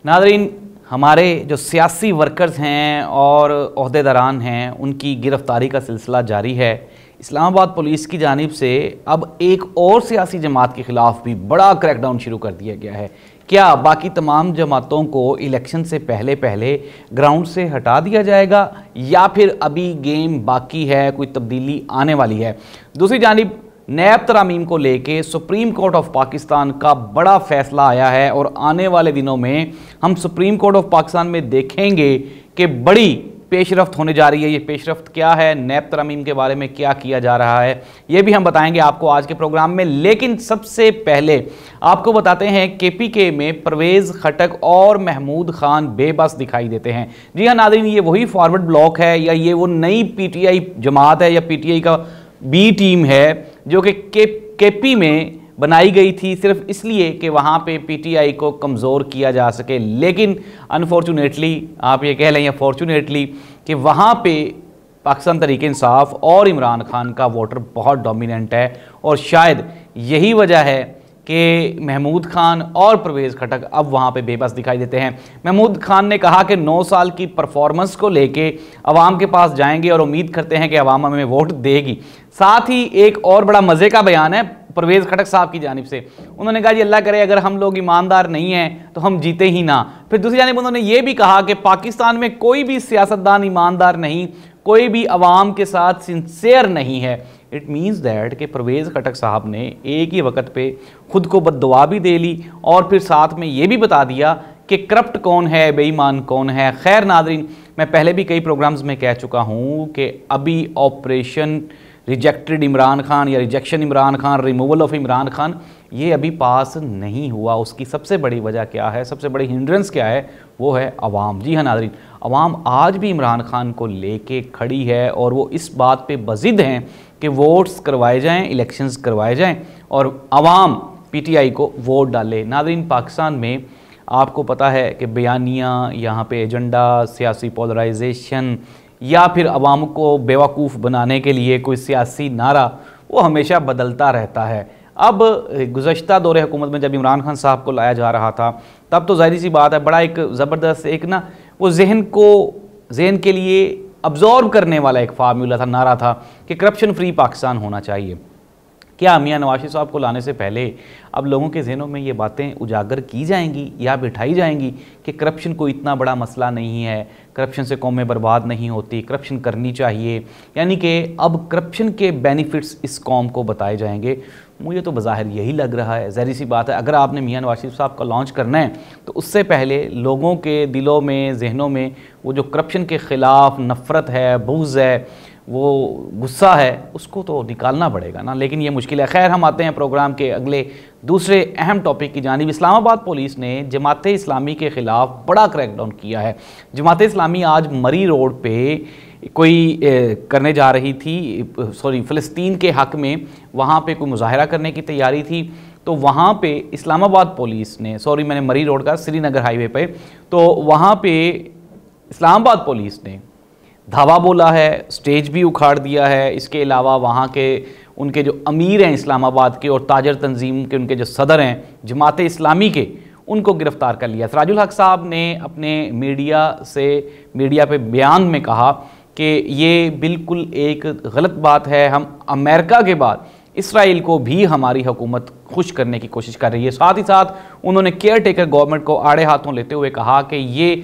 नाज़रीन, हमारे जो सियासी वर्कर्स हैं और ओहदेदारान हैं उनकी गिरफ्तारी का सिलसिला जारी है। इस्लामाबाद पुलिस की जानिब से अब एक और सियासी जमात के ख़िलाफ़ भी बड़ा क्रैकडाउन शुरू कर दिया गया है। क्या बाकी तमाम जमातों को इलेक्शन से पहले पहले ग्राउंड से हटा दिया जाएगा या फिर अभी गेम बाकी है, कोई तब्दीली आने वाली है? दूसरी जानिब नैब तरामीम को लेके सुप्रीम कोर्ट ऑफ पाकिस्तान का बड़ा फैसला आया है और आने वाले दिनों में हम सुप्रीम कोर्ट ऑफ पाकिस्तान में देखेंगे कि बड़ी पेशरफ्त होने जा रही है। ये पेशरफ्त क्या है, नैब तरामीम के बारे में क्या किया जा रहा है, ये भी हम बताएंगे आपको आज के प्रोग्राम में। लेकिन सबसे पहले आपको बताते हैं KPK में परवेज़ खटक और महमूद खान बेबस दिखाई देते हैं। जी हाँ नाज़रीन, ये वही फॉरवर्ड ब्लॉक है या ये वो नई PTI जमात है या PTI का B टीम है जो कि KP में बनाई गई थी सिर्फ इसलिए कि वहाँ पे PTI को कमज़ोर किया जा सके। लेकिन अनफॉर्चुनेटली, आप ये कह लें या फॉर्चुनेटली, कि वहाँ पे पाकिस्तान तहरीक इंसाफ और इमरान खान का वोटर बहुत डोमिनेंट है और शायद यही वजह है कि महमूद खान और परवेज़ खटक अब वहाँ पे बेबस दिखाई देते हैं। महमूद खान ने कहा कि 9 साल की परफॉर्मेंस को लेके अवाम के पास जाएंगे और उम्मीद करते हैं कि अवाम हमें वोट देगी। साथ ही एक और बड़ा मज़े का बयान है परवेज़ खटक साहब की जानिब से। उन्होंने कहा जी अल्लाह करे अगर हम लोग ईमानदार नहीं हैं तो हम जीते ही ना। फिर दूसरी जानिब उन्होंने ये भी कहा कि पाकिस्तान में कोई भी सियासतदान ईमानदार नहीं, कोई भी अवाम के साथ सिंसेयर नहीं है। इट मीन्स दैट कि परवेज़ खटक साहब ने एक ही वक्त पे खुद को बद्दुआ भी दे ली और फिर साथ में ये भी बता दिया कि करप्ट कौन है, बेईमान कौन है। खैर नाज़रीन, मैं पहले भी कई प्रोग्राम्स में कह चुका हूँ कि अभी ऑपरेशन रिजेक्टेड इमरान खान या rejection Imran Khan, removal of Imran Khan, ये अभी पास नहीं हुआ। उसकी सबसे बड़ी वजह क्या है, सबसे बड़ी हिंड्रेंस क्या है? वो है अवाम। जी हाँ नाज़रीन, अवाम आज भी इमरान खान को लेके खड़ी है और वो इस बात पे बज़िद हैं कि वोट्स करवाए जाएं, इलेक्शंस करवाए जाएं और अवाम PTI को वोट डाले। नाज़रीन, पाकिस्तान में आपको पता है कि बयानियाँ, यहाँ पे एजेंडा, सियासी पोलराइजेशन या फिर अवाम को बेवकूफ़ बनाने के लिए कोई सियासी नारा, वो हमेशा बदलता रहता है। अब गुज़श्ता दौरे हुकूमत में जब इमरान खान साहब को लाया जा रहा था तब तो ज़ाहिर सी बात है बड़ा एक ज़बरदस्त एक ना वो जहन के लिए अब्जॉर्ब करने वाला एक फार्मूला था, नारा था कि करप्शन फ्री पाकिस्तान होना चाहिए। क्या मियां नवाज शरीफ साहब को लाने से पहले अब लोगों के जहनों में ये बातें उजागर की जाएंगी या बिठाई जाएंगी कि करप्शन कोई इतना बड़ा मसला नहीं है, करप्शन से कौमें बर्बाद नहीं होती, करप्शन करनी चाहिए, यानी कि अब करप्शन के बेनिफिट्स इस कौम को बताए जाएंगे? मुझे तो बज़ाहिर यही लग रहा है। ज़ाहिर सी बात है, अगर आपने मियां नवाज शरीफ साहब का लॉन्च करना है तो उससे पहले लोगों के दिलों में, जहनों में वो जो करप्शन के ख़िलाफ़ नफ़रत है, बुग़्ज़ है, वो गुस्सा है, उसको तो निकालना पड़ेगा ना। लेकिन ये मुश्किल है। खैर, हम आते हैं प्रोग्राम के अगले दूसरे अहम टॉपिक की जानिब। इस्लामाबाद पुलिस ने जमात इस्लामी के ख़िलाफ़ बड़ा क्रैकडाउन किया है। जमात इस्लामी आज मरी रोड पे कोई करने जा रही थी, फ़लस्तीन के हक़ में वहाँ पे कोई मुज़ाहरा करने की तैयारी थी। तो वहाँ पे इस्लामाबाद पुलिस ने, मैंने मरी रोड का, श्रीनगर हाईवे पे, तो वहाँ पे इस्लामाबाद पुलिस ने धावा बोला है, स्टेज भी उखाड़ दिया है। इसके अलावा वहाँ के उनके जो अमीर हैं इस्लामाबाद के और ताजर तंजीम के, उनके जो सदर हैं जमात इस्लामी के, उनको गिरफ़्तार कर लिया। सराजुल हक साहब ने अपने मीडिया पे बयान में कहा कि ये बिल्कुल एक गलत बात है। हम अमेरिका के बाद इसराइल को भी हमारी हुकूमत खुश करने की कोशिश कर रही है। साथ ही साथ उन्होंने केयर टेकर गवर्नमेंट को आड़े हाथों लेते हुए कहा कि ये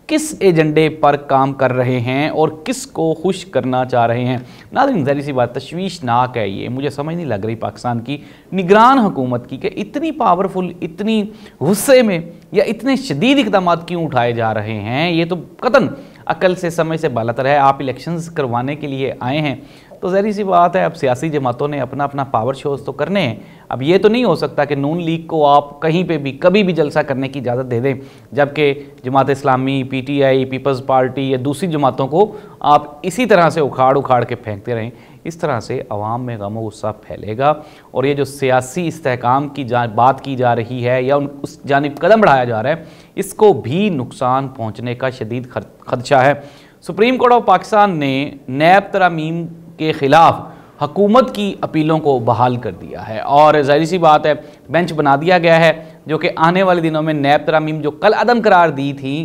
किस एजेंडे पर काम कर रहे हैं और किस को खुश करना चाह रहे हैं। नाज़रीन, ज़ाहिर सी बात तशवीशनाक है ये। मुझे समझ नहीं लग रही पाकिस्तान की निगरान हुकूमत की कि इतनी पावरफुल, इतनी गुस्से में या इतने शदीद इक़दाम क्यों उठाए जा रहे हैं। ये तो कतन अकल से, समय से बालातर है। आप इलेक्शंस करवाने के लिए आए हैं तो ज़ाहिर सी बात है अब सियासी जमातों ने अपना अपना पावर शोज़ तो करने हैं। अब ये तो नहीं हो सकता कि नून लीग को आप कहीं पे भी कभी भी जलसा करने की इजाज़त दे दें, जबकि Jamaat Islami, PTI, peoples party या दूसरी जमातों को आप इसी तरह से उखाड़ के फेंकते रहें। इस तरह से अवाम में गम व गुस्सा फैलेगा और ये जो सियासी इस्तेहकाम की बात की जा रही है या उस जानिब कदम बढ़ाया जा रहा है, इसको भी नुकसान पहुँचने का शदीद खदशा है। सुप्रीम कोर्ट ऑफ पाकिस्तान ने नैब तरामीम के ख़िलाफ़ हुकूमत की अपीलों को बहाल कर दिया है और ज़ाहिर सी बात है बेंच बना दिया गया है। जो कि आने वाले दिनों में नैब तरामीम जो कल अदम करार दी थी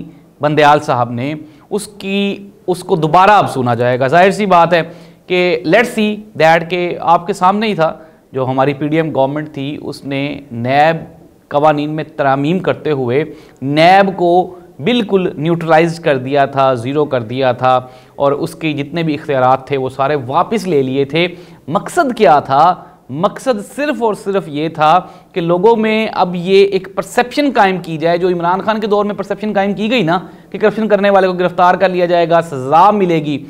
बंदयाल साहब ने, उसको दोबारा अब सुना जाएगा। जाहिर सी बात है कि लेट्स सी दैट के आपके सामने ही था, जो हमारी पीडीएम गवर्नमेंट थी उसने नैब कवानीन में तरामीम करते हुए नैब को बिल्कुल न्यूट्रलाइज कर दिया था, ज़ीरो कर दिया था, और उसके जितने भी इख्तियारात थे वो सारे वापस ले लिए थे। मकसद क्या था? मकसद सिर्फ़ और सिर्फ ये था कि लोगों में अब ये एक परसेप्शन कायम की जाए, जो इमरान खान के दौर में परसेप्शन कायम की गई ना कि करप्शन करने वाले को गिरफ्तार कर लिया जाएगा, सज़ा मिलेगी,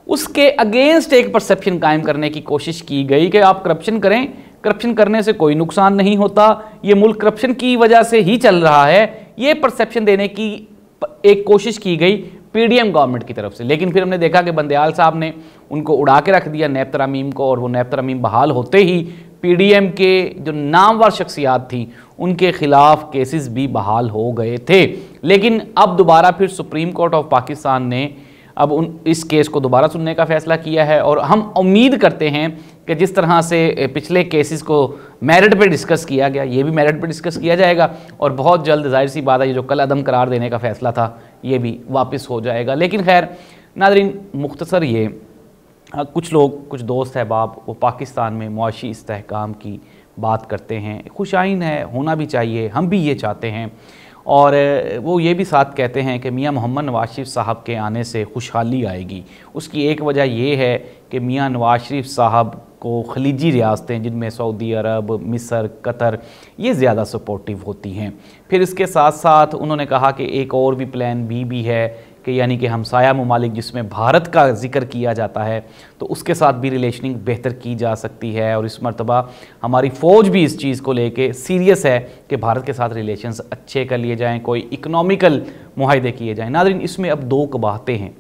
उसके अगेंस्ट एक परसेप्शन कायम करने की कोशिश की गई कि आप करप्शन करें, करप्शन करने से कोई नुकसान नहीं होता, ये मुल्क करप्शन की वजह से ही चल रहा है। ये परसेप्शन देने की एक कोशिश की गई पीडीएम गवर्नमेंट की तरफ से। लेकिन फिर हमने देखा कि बंदयाल साहब ने उनको उड़ा के रख दिया नैब तरामीम को, और वो नैब तरामीम बहाल होते ही पीडीएम के जो नामवर शख्सियात थी उनके खिलाफ केसेस भी बहाल हो गए थे। लेकिन अब दोबारा फिर सुप्रीम कोर्ट ऑफ पाकिस्तान ने अब इस केस को दोबारा सुनने का फैसला किया है, और हम उम्मीद करते हैं कि जिस तरह से पिछले केसेस को मेरिट पे डिस्कस किया गया, ये भी मेरिट पे डिस्कस किया जाएगा, और बहुत जल्द जाहिर सी बात है ये जो कल अदम करार देने का फैसला था ये भी वापस हो जाएगा। लेकिन खैर नाज़रीन, मुख्तसर ये कुछ लोग, कुछ दोस्त अहबाब वो पाकिस्तान में मुआशी इस्तेहकाम की बात करते हैं, खुशाइन है, होना भी चाहिए, हम भी ये चाहते हैं, और वो ये भी साथ कहते हैं कि मियां मोहम्मद नवाज शरीफ साहब के आने से खुशहाली आएगी। उसकी एक वजह ये है कि मियां नवाज शरीफ साहब को खलीजी रियासतें जिनमें सऊदी अरब, मिस्र, कतर, ये ज़्यादा सपोर्टिव होती हैं। फिर इसके साथ साथ उन्होंने कहा कि एक और भी प्लान बी भी है कि यानी कि हमसाया ममालिक जिसमें भारत का जिक्र किया जाता है, तो उसके साथ भी रिलेशनिंग बेहतर की जा सकती है, और इस मरतबा हमारी फ़ौज भी इस चीज़ को लेके सीरियस है कि भारत के साथ रिलेशंस अच्छे कर लिए जाएं, कोई इकनॉमिकल मुआहदे किए जाएं। नाज़रीन, इसमें अब दो कबाहतें हैं,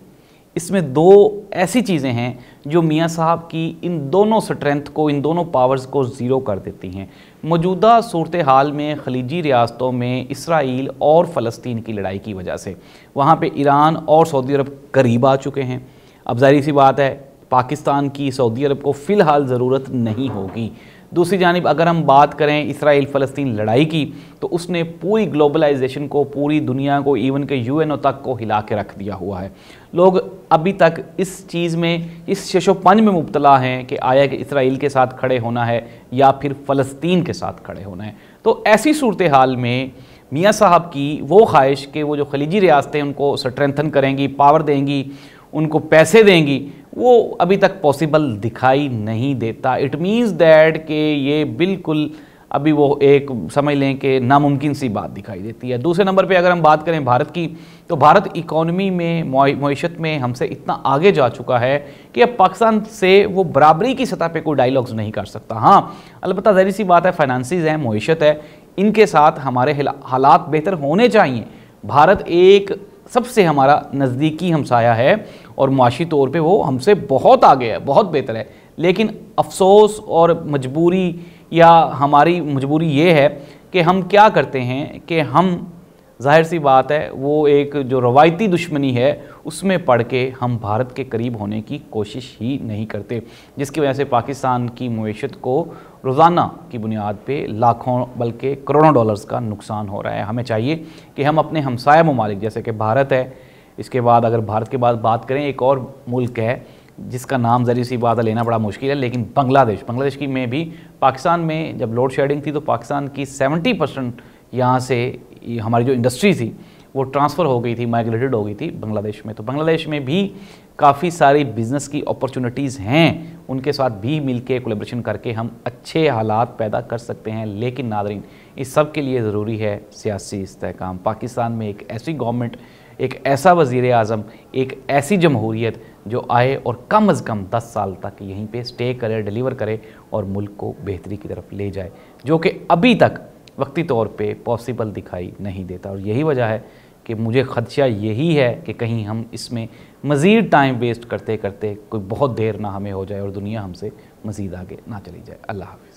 इसमें दो ऐसी चीज़ें हैं जो मियाँ साहब की इन दोनों स्ट्रेंथ को, इन दोनों पावर्स को ज़ीरो कर देती हैं। मौजूदा सूरत हाल में खलीजी रियासतों में इसराइल और फ़लस्तीन की लड़ाई की वजह से वहाँ पे ईरान और सऊदी अरब करीब आ चुके हैं। अब ज़ाहिर सी बात है पाकिस्तान की सऊदी अरब को फ़िलहाल ज़रूरत नहीं होगी। दूसरी जानिब अगर हम बात करें इसराइल फ़लस्तीन लड़ाई की, तो उसने पूरी ग्लोबलाइजेशन को, पूरी दुनिया को, इवन के यूएनओ तक को हिला के रख दिया हुआ है। लोग अभी तक इस चीज़ में, इस शशोपंज में मुब्तला हैं कि आया कि इसराइल के साथ खड़े होना है या फिर फ़लस्तीन के साथ खड़े होना है। तो ऐसी सूरत हाल में मियाँ साहब की वो ख्वाहिश कि वो जो खलीजी रियासतें उनको स्ट्रेंथन करेंगी, पावर देंगी, उनको पैसे देंगी, वो अभी तक पॉसिबल दिखाई नहीं देता। इट मीन्स दैट कि ये बिल्कुल अभी वो एक समझ लें कि नामुमकिन सी बात दिखाई देती है। दूसरे नंबर पे अगर हम बात करें भारत की, तो भारत इकॉनमी में, मईशत में हमसे इतना आगे जा चुका है कि अब पाकिस्तान से वो बराबरी की सतह पे कोई डायलॉग्स नहीं कर सकता। हाँ, अलबत्ता ज़ाहिर सी बात है फाइनेंसिस हैं, मईशत है, इनके साथ हमारे हालात बेहतर होने चाहिए। भारत एक सबसे हमारा नज़दीकी हमसाया है और मुआशी तौर पे वो हमसे बहुत आगे है, बहुत बेहतर है। लेकिन अफसोस और मजबूरी, या हमारी मजबूरी ये है कि हम क्या करते हैं कि हम, जाहिर सी बात है, वो एक जो रवायती दुश्मनी है उसमें पड़ के हम भारत के करीब होने की कोशिश ही नहीं करते, जिसकी वजह से पाकिस्तान की मईशत को रोज़ाना की बुनियाद पे लाखों बल्कि करोड़ों डॉलर्स का नुकसान हो रहा है। हमें चाहिए कि हम अपने हमसाया ममालिक जैसे कि भारत है, इसके बाद अगर भारत के बाद बात करें एक और मुल्क है जिसका नाम ज़री सी बात लेना बड़ा मुश्किल है, लेकिन बांग्लादेश की में भी, पाकिस्तान में जब लोड शेडिंग थी तो पाकिस्तान की 70% यहाँ से हमारी जो इंडस्ट्री थी वो ट्रांसफ़र हो गई थी, माइग्रेटेड हो गई थी बांग्लादेश में। तो बांग्लादेश में भी काफ़ी सारी बिज़नेस की अपॉर्चुनिटीज़ हैं, उनके साथ भी मिलके कोलैबोरेशन करके हम अच्छे हालात पैदा कर सकते हैं। लेकिन नाज़रीन, इस सब के लिए ज़रूरी है सियासी इस्तेहकाम। पाकिस्तान में एक ऐसी गवर्नमेंट, एक ऐसा वज़ीर आज़म, एक ऐसी जमहूरियत जो आए और कम अज़ कम 10 साल तक यहीं पे स्टे करे, डिलीवर करे और मुल्क को बेहतरी की तरफ ले जाए, जो कि अभी तक वक्ती तौर पे पॉसिबल दिखाई नहीं देता। और यही वजह है कि मुझे ख़दशा यही है कि कहीं हम इसमें मज़ीद टाइम वेस्ट करते करते कोई बहुत देर ना हमें हो जाए और दुनिया हमसे मज़ीद आगे ना चली जाए। अल्लाह हाफ़िज़।